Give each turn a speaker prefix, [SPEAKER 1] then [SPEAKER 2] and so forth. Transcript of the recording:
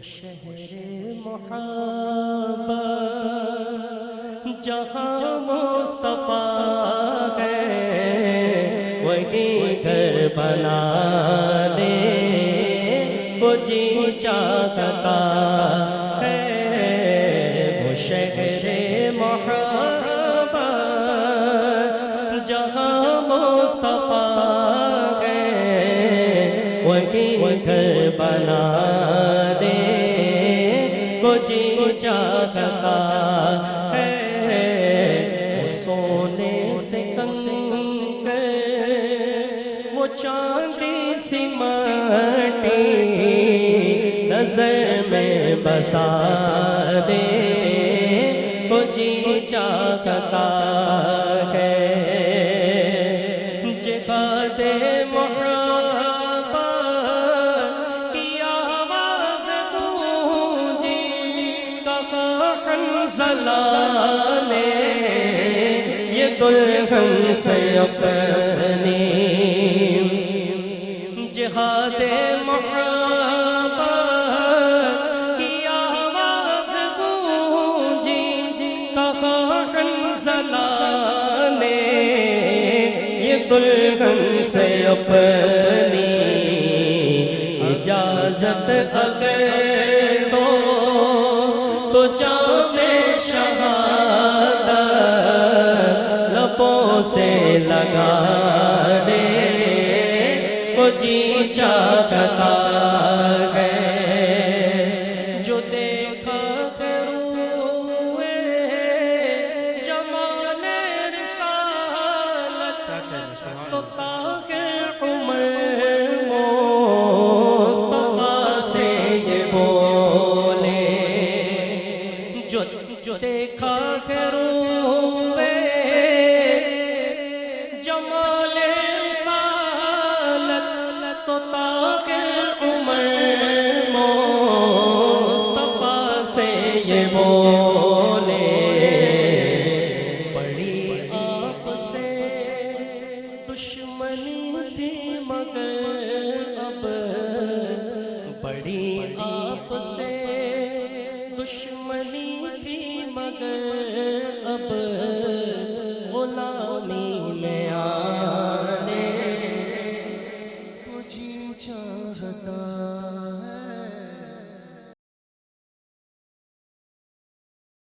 [SPEAKER 1] شہر محبت جہاں مصطفیٰ ہے وہی گھر بنانے کو جی چاہتا ہے وہ شہر محبت جہاں مصطفیٰ ہے وہی گھر بنانے کو جی چاہتا ہے وہ سونے سے کنکر وہ چاندی سی مٹی نظر میں بسانے کو جی چاہتا ہے جہاد محبت کی آواز گونجی کہا حنظلہ نے یہ دلہن سے اپنی جہاد محبت کی آواز گونجی کہا حنظلہ نے یہ دلہن سے اپنی اجازت اگر دو تو جام شہادت لبوں سے لگانے کو جی چاہتا ہے جو دیکھا روئے جمال رسالت تو تاکہ عمر مصطفیٰ سے یہ بولے جو دیکھا روئے جمال رسالت تو تاکہ عمر مصطفیٰ سے یہ بولے بڑی آپ سے دشمنی تھی مگر اب بڑی آپ سے دشمنی تھی مگر